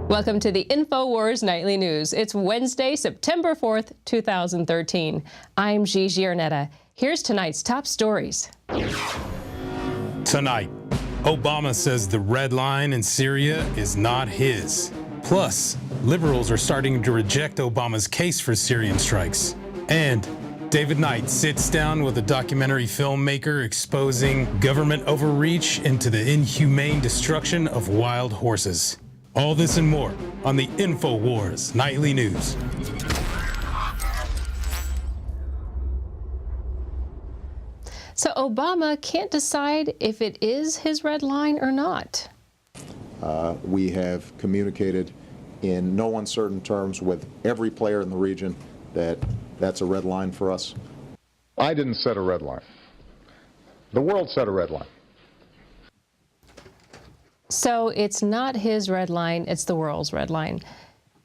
Welcome to the Infowars Nightly News. It's Wednesday, September 4th, 2013. I'm Gigi Ernetta. Here's tonight's top stories. Tonight, Obama says the red line in Syria is not his. Plus, liberals are starting to reject Obama's case for Syrian strikes. And David Knight sits down with a documentary filmmaker exposing government overreach into the inhumane destruction of wild horses. All this and more on the Infowars Nightly News. So Obama can't decide if it is his red line or not. We have communicated in no uncertain terms with every player in the region that that's a red line for us. I didn't set a red line. The world set a red line. So it's not his red line, it's the world's red line.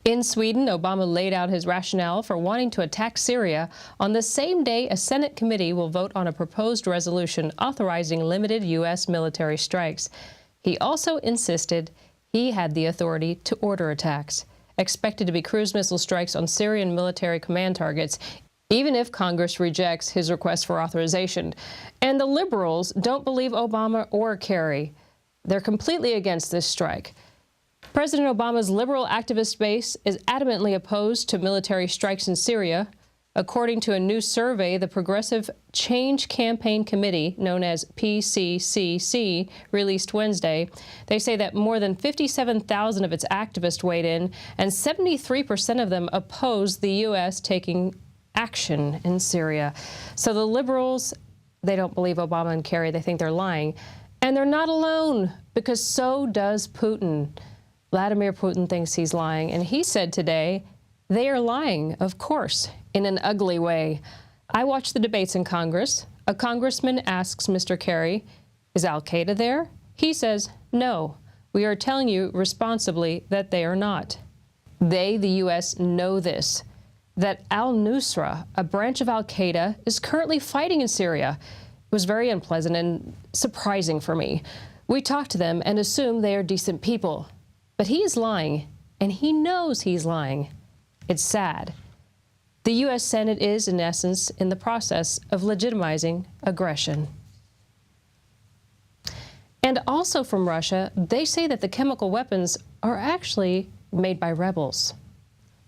In Sweden, Obama laid out his rationale for wanting to attack Syria on the same day a Senate committee will vote on a proposed resolution authorizing limited U.S. military strikes. He also insisted he had the authority to order attacks, expected to be cruise missile strikes on Syrian military command targets, even if Congress rejects his request for authorization. And the liberals don't believe Obama or Kerry. They're completely against this strike. President Obama's liberal activist base is adamantly opposed to military strikes in Syria. According to a new survey the Progressive Change Campaign Committee, known as PCCC, released Wednesday, they say that more than 57,000 of its activists weighed in, and 73% of them oppose the U.S. taking action in Syria. So the liberals, they don't believe Obama and Kerry. They think they're lying. And they're not alone, because so does Putin. Vladimir Putin thinks he's lying, and he said today, they are lying, of course, in an ugly way. I watched the debates in Congress. A congressman asks Mr. Kerry, is Al-Qaeda there? He says, no, we are telling you responsibly that they are not. They, the U.S., know this, that al-Nusra, a branch of Al-Qaeda, is currently fighting in Syria. It was very unpleasant and surprising for me. We talked to them and assume they are decent people. But he is lying, and he knows he's lying. It's sad. The U.S. Senate is, in essence, in the process of legitimizing aggression. And also from Russia, they say that the chemical weapons are actually made by rebels.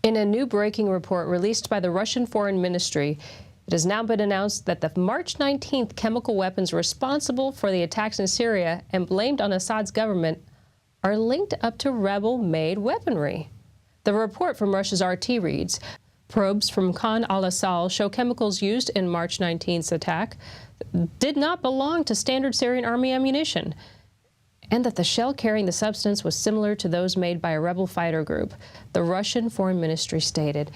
In a new breaking report released by the Russian Foreign Ministry, it has now been announced that the March 19th chemical weapons responsible for the attacks in Syria and blamed on Assad's government are linked up to rebel-made weaponry. The report from Russia's RT reads, probes from Khan al-Assal show chemicals used in March 19th's attack did not belong to standard Syrian army ammunition, and that the shell carrying the substance was similar to those made by a rebel fighter group, the Russian Foreign Ministry stated.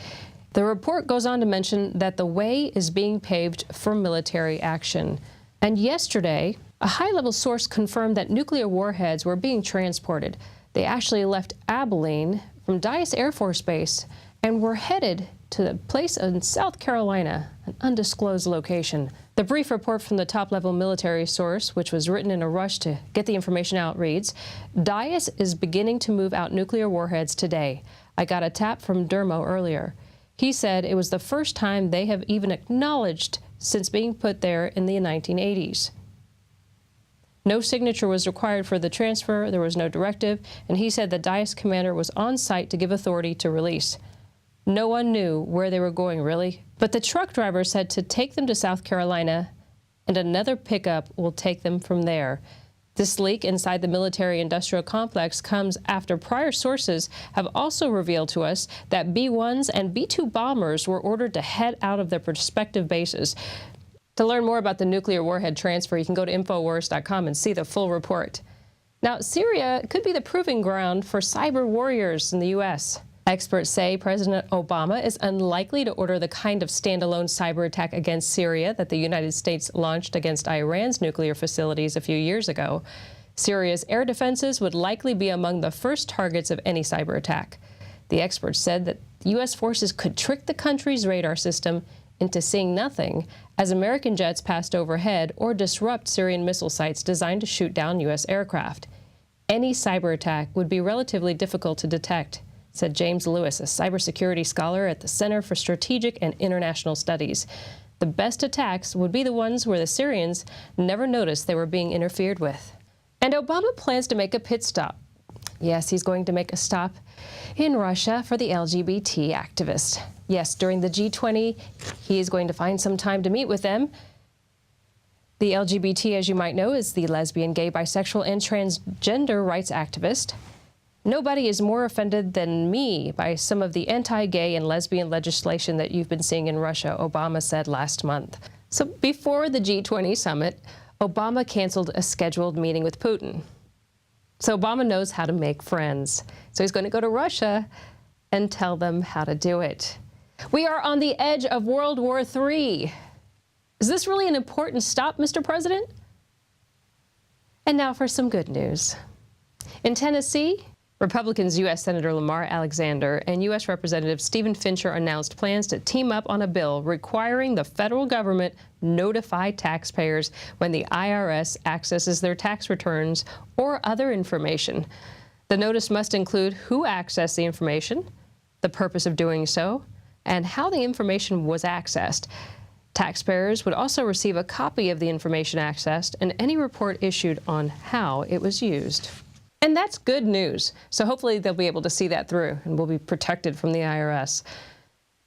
The report goes on to mention that the way is being paved for military action. And yesterday, a high-level source confirmed that nuclear warheads were being transported. They actually left Abilene from Dyess Air Force Base and were headed to a place in South Carolina, an undisclosed location. The brief report from the top-level military source, which was written in a rush to get the information out, reads, Dyess is beginning to move out nuclear warheads today. I got a tap from Dermo earlier. He said it was the first time they have even acknowledged since being put there in the 1980s. No signature was required for the transfer, there was no directive, and he said the Dyess commander was on site to give authority to release. No one knew where they were going, really, but the truck driver said to take them to South Carolina, and another pickup will take them from there. This leak inside the military-industrial complex comes after prior sources have also revealed to us that B-1s and B-2 bombers were ordered to head out of their respective bases. To learn more about the nuclear warhead transfer, you can go to Infowars.com and see the full report. Now, Syria could be the proving ground for Cyberwarriors in the U.S. Experts say President Obama is unlikely to order the kind of standalone cyber attack against Syria that the United States launched against Iran's nuclear facilities a few years ago. Syria's air defenses would likely be among the first targets of any cyber attack. The experts said that U.S. forces could trick the country's radar system into seeing nothing as American jets passed overhead or disrupt Syrian missile sites designed to shoot down U.S. aircraft. any cyber attack would be relatively difficult to detect, said James Lewis, a cybersecurity scholar at the Center for Strategic and International Studies. The best attacks would be the ones where the Syrians never noticed they were being interfered with. And Obama plans to make a pit stop. Yes, he's going to make a stop in Russia for the LGBT activists. Yes, during the G20, he is going to find some time to meet with them. The LGBT, as you might know, is the lesbian, gay, bisexual, and transgender rights activist. Nobody is more offended than me by some of the anti-gay and lesbian legislation that you've been seeing in Russia, Obama said last month. So before the G20 summit, Obama canceled a scheduled meeting with Putin. So Obama knows how to make friends. So he's going to go to Russia and tell them how to do it. We are on the edge of World War III. Is this really an important stop, Mr. President? And now for some good news. In Tennessee, Republicans U.S. Senator Lamar Alexander and U.S. Representative Stephen Fincher announced plans to team up on a bill requiring the federal government notify taxpayers when the IRS accesses their tax returns or other information. The notice must include who accessed the information, the purpose of doing so, and how the information was accessed. Taxpayers would also receive a copy of the information accessed and any report issued on how it was used. And that's good news. So hopefully they'll be able to see that through and we'll be protected from the IRS.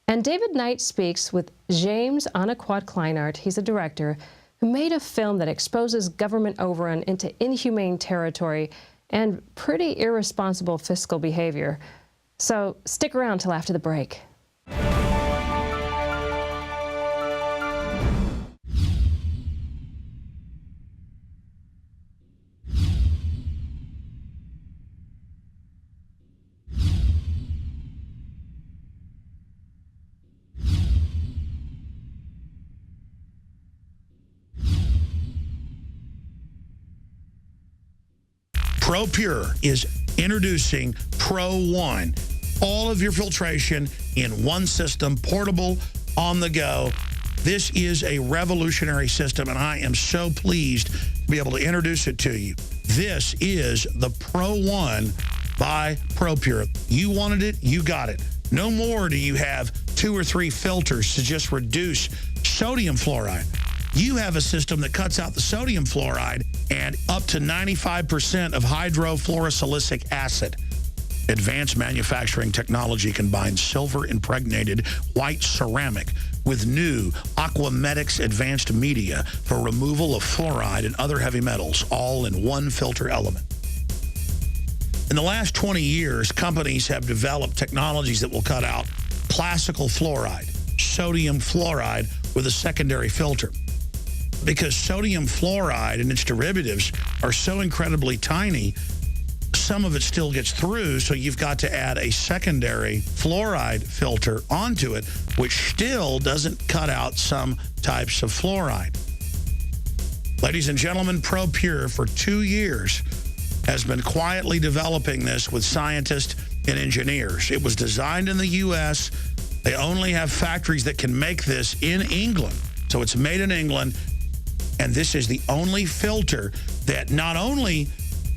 And David Knight speaks with James Anaquad Kleinert. He's a director who made a film that exposes government overrun into inhumane territory and pretty irresponsible fiscal behavior. So stick around till after the break. ProPure is introducing Pro One. All of your filtration in one system, portable, on the go. This is a revolutionary system, and I am so pleased to be able to introduce it to you. This is the Pro One by ProPure. You wanted it, you got it. No more do you have 2 or 3 filters to just reduce sodium fluoride. You have a system that cuts out the sodium fluoride and up to 95% of hydrofluorosilicic acid. Advanced manufacturing technology combines silver-impregnated white ceramic with new Aquamedics advanced media for removal of fluoride and other heavy metals, all in one filter element. In the last 20 years, companies have developed technologies that will cut out classical fluoride, sodium fluoride with a secondary filter. Because sodium fluoride and its derivatives are so incredibly tiny, some of it still gets through, so you've got to add a secondary fluoride filter onto it, which still doesn't cut out some types of fluoride. Ladies and gentlemen, ProPure for 2 years has been quietly developing this with scientists and engineers. It was designed in the U.S. They only have factories that can make this in England. So it's made in England, and this is the only filter that not only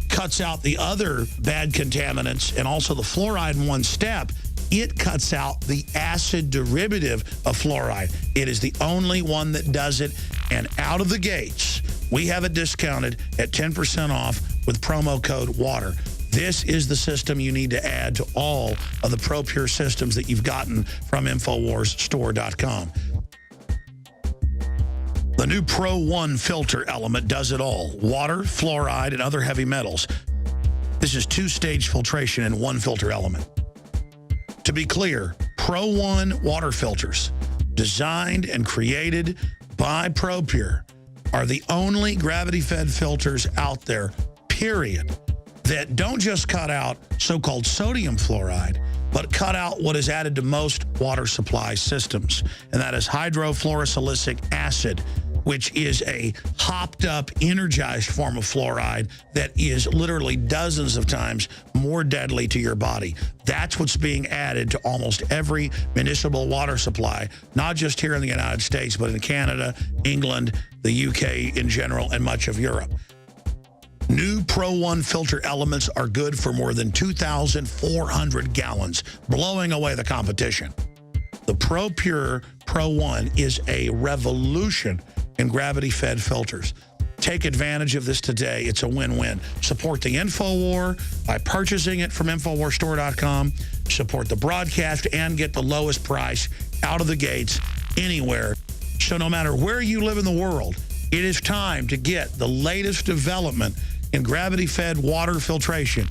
cuts out the other bad contaminants and also the fluoride in one step, it cuts out the acid derivative of fluoride. It is the only one that does it, and out of the gates, we have it discounted at 10% off with promo code WATER. This is the system you need to add to all of the ProPure systems that you've gotten from InfoWarsStore.com. The new Pro One filter element does it all. Water, fluoride, and other heavy metals. This is 2-stage filtration in one filter element. To be clear, Pro One water filters, designed and created by ProPure, are the only gravity-fed filters out there, period, that don't just cut out so-called sodium fluoride, but cut out what is added to most water supply systems, and that is hydrofluorosilicic acid, which is a hopped-up, energized form of fluoride that is literally dozens of times more deadly to your body. That's what's being added to almost every municipal water supply, not just here in the United States, but in Canada, England, the UK in general, and much of Europe. New Pro 1 filter elements are good for more than 2,400 gallons, blowing away the competition. The Pro Pure Pro 1 is a revolution in gravity-fed filters. Take advantage of this today. It's a win-win. Support the Infowar by purchasing it from InfoWarsStore.com. Support the broadcast and get the lowest price out of the gates anywhere. So no matter where you live in the world, it is time to get the latest development in gravity-fed water filtration,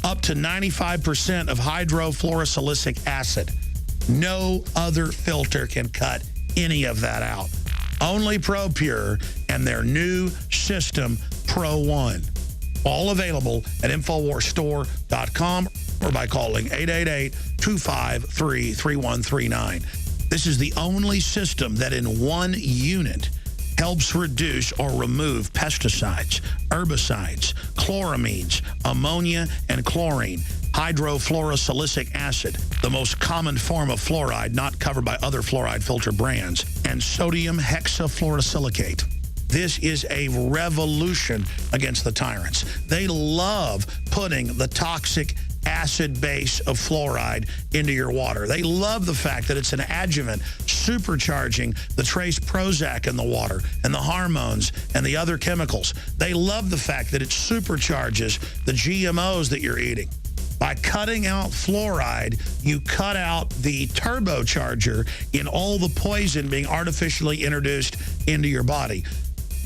up to 95% of hydrofluorosilicic acid. No other filter can cut any of that out. Only Pro Pure and their new system, Pro 1. All available at InfoWarsStore.com or by calling 888-253-3139. This is the only system that in one unit helps reduce or remove pesticides, herbicides, chloramines, ammonia, and chlorine, hydrofluorosilicic acid, the most common form of fluoride not covered by other fluoride filter brands, and sodium hexafluorosilicate. This is a revolution against the tyrants. They love putting the toxic acid base of fluoride into your water. They love the fact that it's an adjuvant supercharging the trace Prozac in the water and the hormones and the other chemicals. They love the fact that it supercharges the GMOs that you're eating. By cutting out fluoride, you cut out the turbocharger in all the poison being artificially introduced into your body.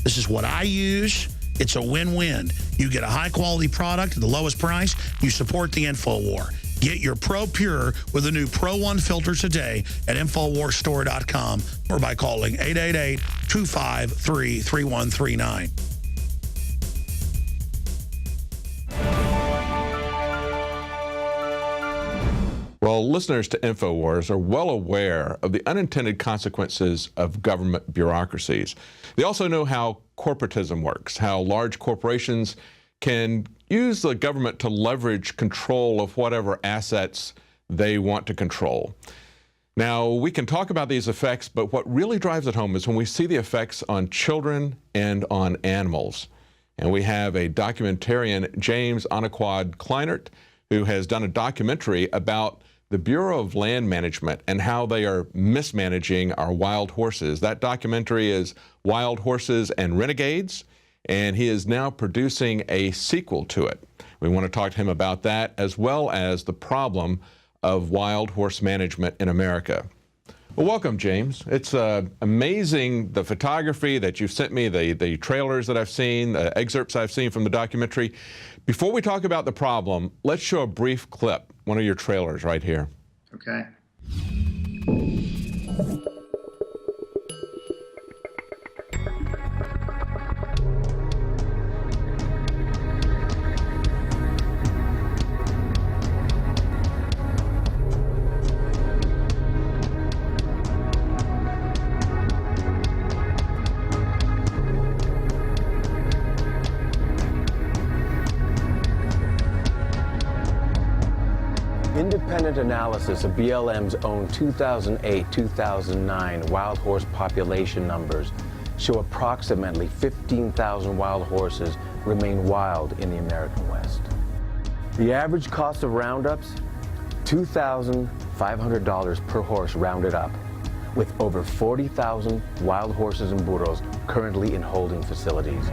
This is what I use. It's a win-win. You get a high-quality product at the lowest price. You support the Infowar. Get your Pro Pure with the new Pro 1 filter today at InfoWarsStore.com or by calling 888-253-3139. Well, listeners to Infowars are well aware of the unintended consequences of government bureaucracies. They also know how corporatism works, how large corporations can use the government to leverage control of whatever assets they want to control. Now, we can talk about these effects, but what really drives it home is when we see the effects on children and on animals. And we have a documentarian, James Anaquad Kleinert, who has done a documentary about the Bureau of Land Management and how they are mismanaging our wild horses. That documentary is Wild Horses and Renegades, and he is now producing a sequel to it. We want to talk to him about that, as well as the problem of wild horse management in America. Well, welcome, James. It's amazing, the photography that you've sent me, the trailers that I've seen, the excerpts I've seen from the documentary. Before we talk about the problem, let's show a brief clip, one of your trailers right here. Okay. Independent analysis of BLM's own 2008-2009 wild horse population numbers show approximately 15,000 wild horses remain wild in the American West. The average cost of roundups, $2,500 per horse rounded up, with over 40,000 wild horses and burros currently in holding facilities.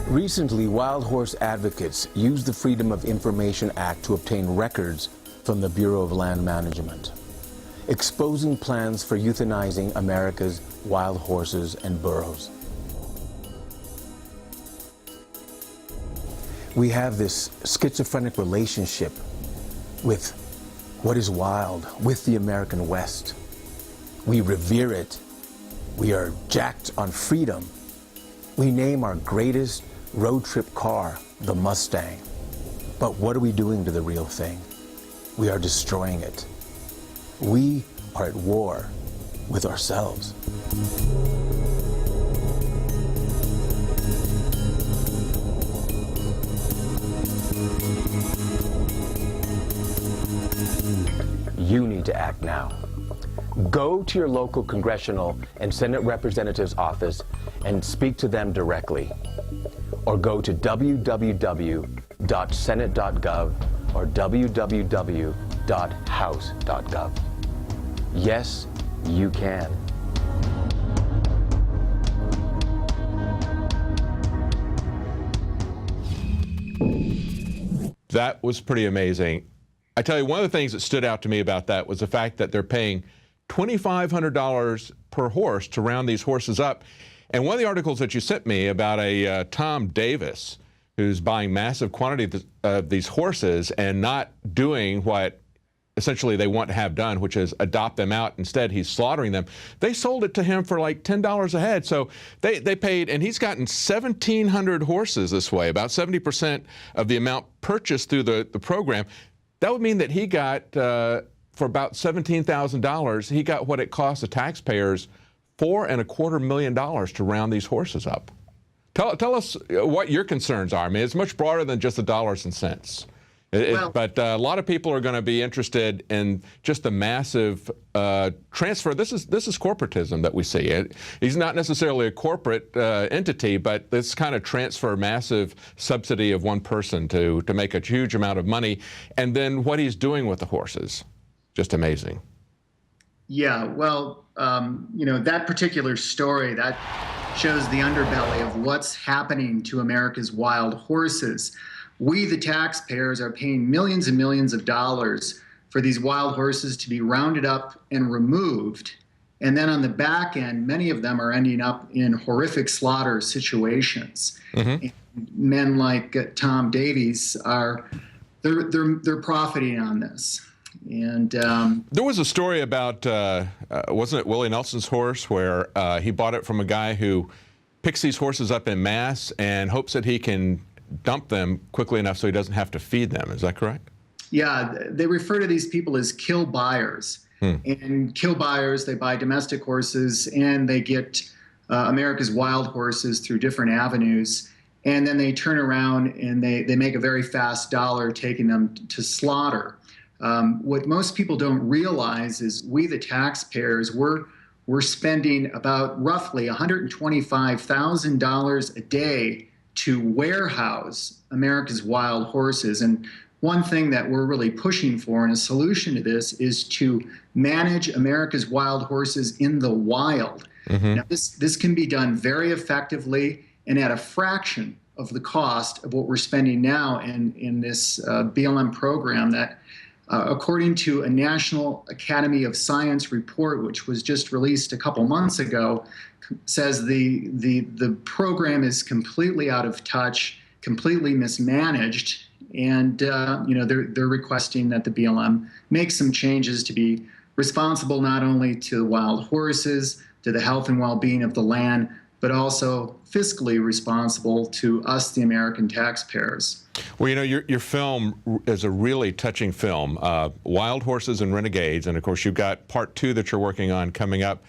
Recently, wild horse advocates used the Freedom of Information Act to obtain records from the Bureau of Land Management, exposing plans for euthanizing America's wild horses and burros. We have this schizophrenic relationship with what is wild, with the American West. We revere it. We are jacked on freedom. We name our greatest road trip car the Mustang. But what are we doing to the real thing? We are destroying it. We are at war with ourselves. You need to act now. Go to your local congressional and Senate representative's office and speak to them directly. Or go to www.senate.gov or www.house.gov. Yes, you can. That was pretty amazing. I tell you, one of the things that stood out to me about that was the fact that they're paying $2,500 per horse to round these horses up. And one of the articles that you sent me about a Tom Davis who's buying massive quantities of these horses and not doing what essentially they want to have done, which is adopt them out. Instead, he's slaughtering them. They sold it to him for like $10 a head. So they paid, and he's gotten 1,700 horses this way, about 70% of the amount purchased through the program. That would mean that he got, for about $17,000, he got what it cost the taxpayers $4.25 million to round these horses up. Tell us what your concerns are. I mean, it's much broader than just the dollars and cents. But a lot of people are going to be interested in just the massive transfer. This is corporatism that we see. He's not necessarily a corporate entity, but this kind of transfer, massive subsidy of one person to make a huge amount of money, and then what he's doing with the horses, just amazing. Yeah, well, you know, that particular story, that shows the underbelly of what's happening to America's wild horses. We, the taxpayers, are paying millions and millions of dollars for these wild horses to be rounded up and removed. And then on the back end, many of them are ending up in horrific slaughter situations. Mm-hmm. And men like Tom Davies they're profiting on this. And there was a story about, wasn't it Willie Nelson's horse, where he bought it from a guy who picks these horses up en masse and hopes that he can dump them quickly enough so he doesn't have to feed them. Is that correct? Yeah, they refer to these people as kill buyers. And kill buyers, they buy domestic horses and they get America's wild horses through different avenues. And then they turn around and they make a very fast dollar taking them to slaughter. What most people don't realize is we, the taxpayers, we're spending about roughly $125,000 a day to warehouse America's wild horses. And one thing that we're really pushing for, and a solution to this, is to manage America's wild horses in the wild. Mm-hmm. Now, this can be done very effectively and at a fraction of the cost of what we're spending now in this BLM program that, according to a National Academy of Science report, which was just released a couple months ago, says the program is completely out of touch, completely mismanaged, and you know, they're requesting that the BLM make some changes to be responsible not only to the wild horses, to the health and well-being of the land, but also fiscally responsible to us, the American taxpayers. Well, you know, your film is a really touching film, Wild Horses and Renegades, and of course you've got part 2 that you're working on coming up.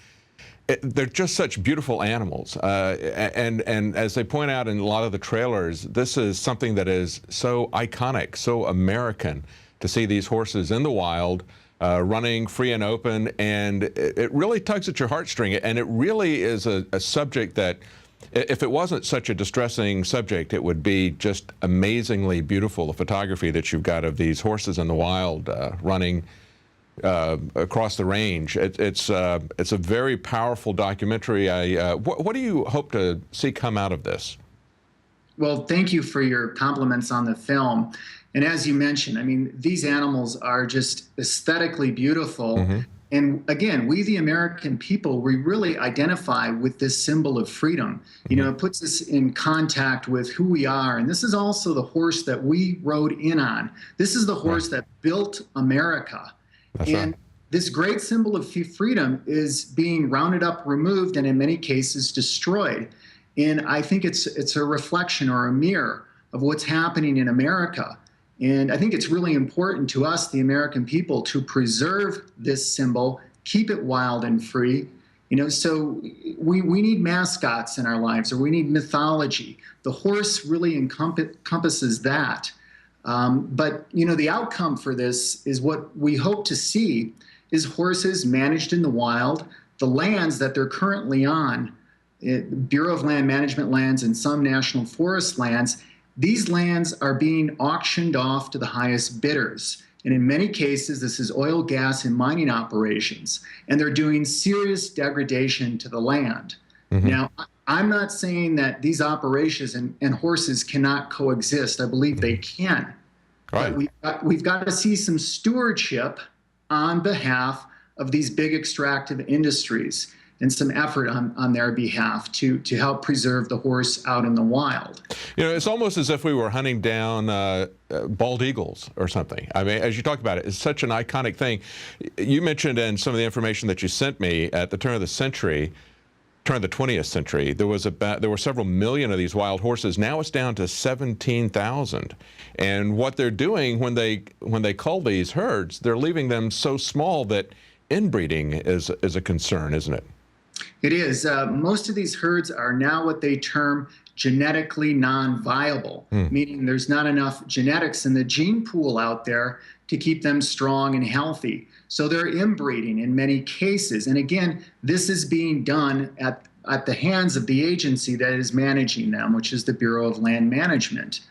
They're just such beautiful animals, and as they point out in a lot of the trailers, this is something that is so iconic, so American, to see these horses in the wild, running free and open, and it really tugs at your heartstring, and it really is a subject that, if it wasn't such a distressing subject, it would be just amazingly beautiful, the photography that you've got of these horses in the wild running across the range. It's a very powerful documentary. What do you hope to see come out of this? Well, thank you for your compliments on the film. And as you mentioned, I mean, these animals are just aesthetically beautiful. Mm-hmm. And again, we, the American people, we really identify with this symbol of freedom. You know, it puts us in contact with who we are. And this is also the horse that we rode in on. This is the horse that built America. That's and right. This great symbol of freedom is being rounded up, removed, and in many cases destroyed. And I think it's a reflection or a mirror of what's happening in America. And I think it's really important to us, the American people, to preserve this symbol, keep it wild and free. You know, so we need mascots in our lives, or we need mythology. The horse really encompasses that. But, you know, the outcome for this is what we hope to see is horses managed in the wild. The lands that they're currently on, Bureau of Land Management lands and some national forest lands, these lands are being auctioned off to the highest bidders. And in many cases, this is oil, gas, and mining operations. And they're doing serious degradation to the land. Now, I'm not saying that these operations and horses cannot coexist. I believe they can. Right. But we've got to see some stewardship on behalf of these big extractive industries and some effort on their behalf to help preserve the horse out in the wild. You know, it's almost as if we were hunting down bald eagles or something. I mean, as you talk about it, it's such an iconic thing. You mentioned in some of the information that you sent me at the turn of the 20th century, there were several million of these wild horses. Now it's down to 17,000. And what they're doing when they cull these herds, they're leaving them so small that inbreeding is a concern, isn't it? It is. Most of these herds are now what they term genetically non-viable, meaning there's not enough genetics in the gene pool out there to keep them strong and healthy. So they're inbreeding in many cases. And again, this is being done at the hands of the agency that is managing them, which is the Bureau of Land Management.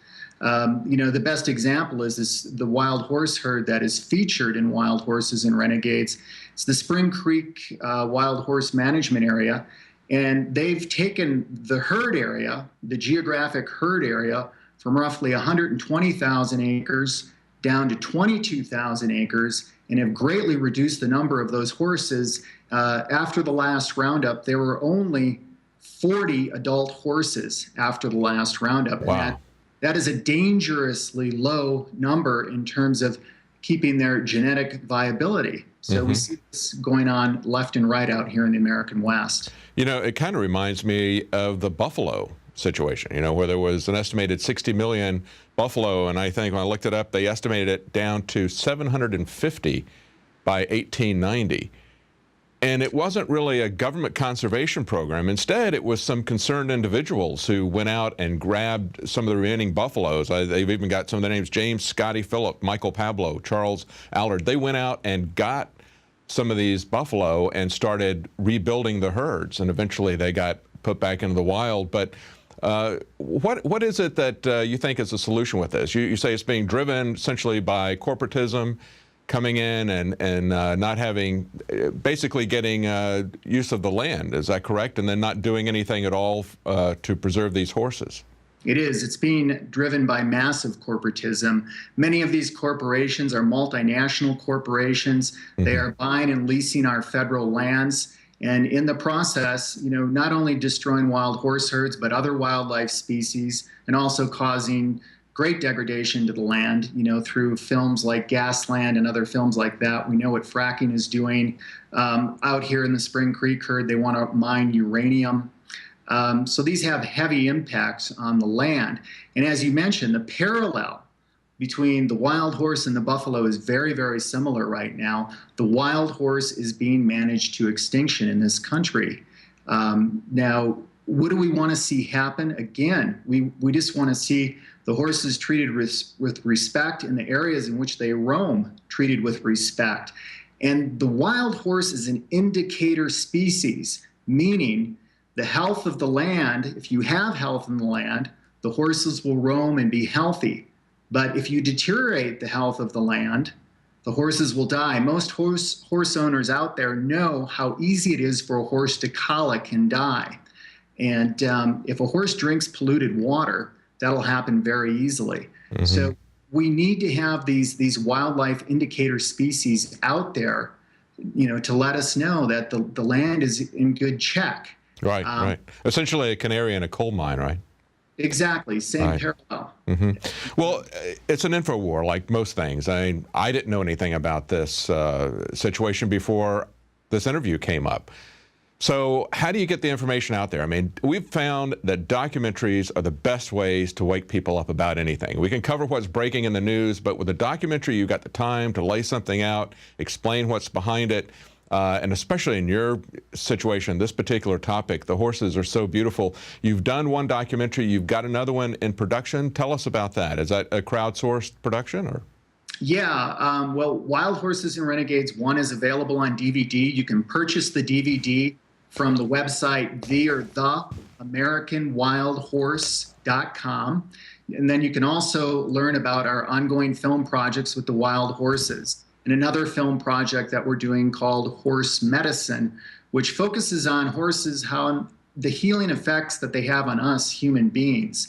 You know, the best example is the wild horse herd that is featured in Wild Horses and Renegades. It's the Spring Creek Wild Horse Management Area. And they've taken the herd area, the geographic herd area, from roughly 120,000 acres down to 22,000 acres, and have greatly reduced the number of those horses. After the last roundup, there were only 40 adult horses after the last roundup. Wow. And that is a dangerously low number in terms of keeping their genetic viability. So we see this going on left and right out here in the American West. You know, it kind of reminds me of the buffalo situation, you know, where there was an estimated 60 million buffalo, and I think when I looked it up, they estimated it down to 750 by 1890. And it wasn't really a government conservation program. Instead, it was some concerned individuals who went out and grabbed some of the remaining buffaloes. They've even got some of the names: James, Scotty, Phillip, Michael Pablo, Charles Allard. They went out and got some of these buffalo and started rebuilding the herds, and eventually they got put back into the wild. But what is it that you think is the solution with this? You say it's being driven essentially by corporatism, coming in and not having, basically getting use of the land. Is that correct? And then not doing anything at all to preserve these horses? It is. It's being driven by massive corporatism. Many of these corporations are multinational corporations. They are buying and leasing our federal lands. And in the process, you know, not only destroying wild horse herds, but other wildlife species, and also causing great degradation to the land, you know, through films like Gasland and other films like that. We know what fracking is doing. Out here in the Spring Creek herd, they want to mine uranium. So these have heavy impacts on the land. And as you mentioned, the parallel between the wild horse and the buffalo is very, very similar right now. The wild horse is being managed to extinction in this country. Now, what do we want to see happen? Again, we just want to see the horses treated with respect, in the areas in which they roam treated with respect. And the wild horse is an indicator species, meaning the health of the land. If you have health in the land, the horses will roam and be healthy. But if you deteriorate the health of the land, the horses will die. Most horse owners out there know how easy it is for a horse to colic and die. And if a horse drinks polluted water, that'll happen very easily. So we need to have these wildlife indicator species out there, you know, to let us know that the land is in good check. Right, right. Essentially a canary in a coal mine, right? Exactly, same parallel. Well, it's an info war, like most things. I didn't know anything about this situation before this interview came up. So how do you get the information out there? I mean, we've found that documentaries are the best ways to wake people up about anything. We can cover what's breaking in the news, but with a documentary, you've got the time to lay something out, explain what's behind it. And especially in your situation, this particular topic, the horses are so beautiful. You've done one documentary, you've got another one in production. Tell us about that. Is that a crowdsourced production, or? Yeah, well, Wild Horses and Renegades 1 is available on DVD. You can purchase the DVD from the website theamericanwildhorse.com. And then you can also learn about our ongoing film projects with the Wild Horses, and another film project that we're doing called Horse Medicine, which focuses on horses, how the healing effects that they have on us human beings.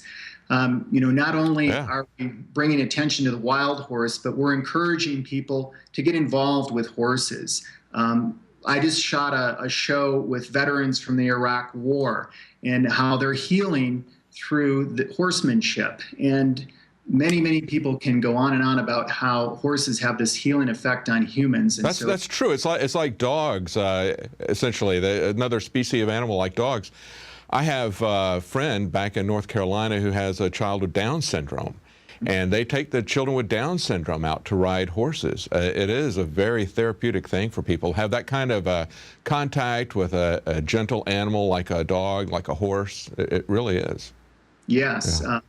Not only are we bringing attention to the wild horse, but we're encouraging people to get involved with horses. I just shot a show with veterans from the Iraq War and how they're healing through the horsemanship. And many, many people can go on and on about how horses have this healing effect on humans. And that's true. It's like dogs, essentially, another species of animal like dogs. I have a friend back in North Carolina who has a child with Down syndrome, and they take the children with Down syndrome out to ride horses. It is a very therapeutic thing for people to have that kind of contact with a gentle animal like a dog, like a horse. It really is. Yes. Yeah.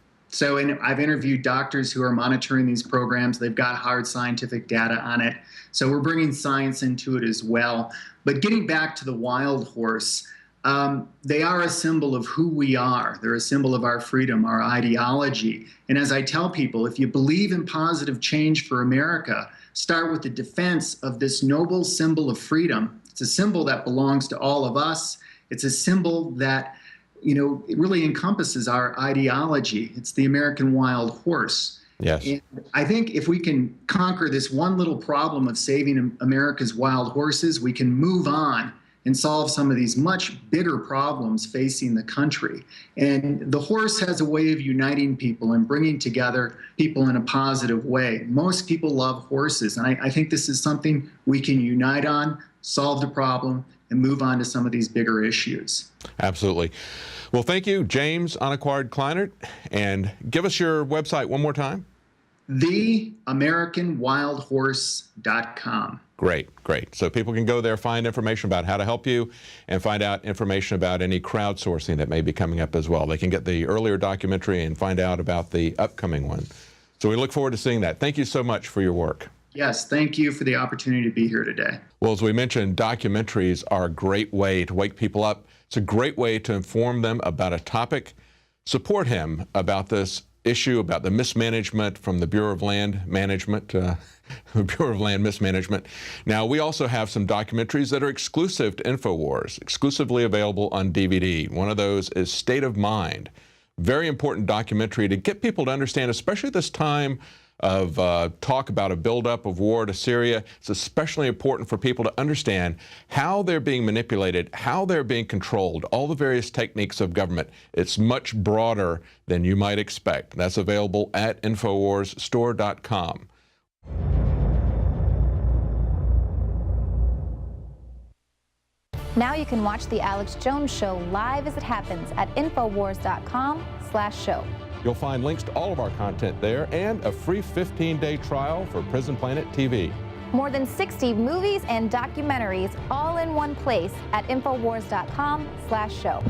And I've interviewed doctors who are monitoring these programs. They've got hard scientific data on it. So we're bringing science into it as well. But getting back to the wild horse, they are a symbol of who we are. They're a symbol of our freedom, our ideology. And as I tell people, if you believe in positive change for America, start with the defense of this noble symbol of freedom. It's a symbol that belongs to all of us. It's a symbol that, it really encompasses our ideology. It's the American wild horse. Yes. And I think if we can conquer this one little problem of saving America's wild horses, we can move on and solve some of these much bigger problems facing the country. And the horse has a way of uniting people and bringing together people in a positive way. Most people love horses, and I think this is something we can unite on, solve the problem, and move on to some of these bigger issues. Absolutely. Well, thank you, James Anaquad Kleinert. And give us your website one more time. theamericanwildhorse.com. Great. So people can go there, find information about how to help you, and find out information about any crowdsourcing that may be coming up as well. They can get the earlier documentary and find out about the upcoming one. So we look forward to seeing that. Thank you so much for your work. Yes, thank you for the opportunity to be here today. Well, as we mentioned, documentaries are a great way to wake people up. It's a great way to inform them about a topic, support him about this issue, about the mismanagement from the Bureau of Land Management, Bureau of Land Mismanagement. Now, we also have some documentaries that are exclusive to Infowars, exclusively available on DVD. One of those is State of Mind. Very important documentary to get people to understand, especially this time of talk about a buildup of war to Syria. It's especially important for people to understand how they're being manipulated, how they're being controlled, all the various techniques of government. It's much broader than you might expect. That's available at InfoWarsStore.com. Now you can watch The Alex Jones Show live as it happens at Infowars.com/show. You'll find links to all of our content there and a free 15-day trial for Prison Planet TV. More than 60 movies and documentaries all in one place at Infowars.com/show.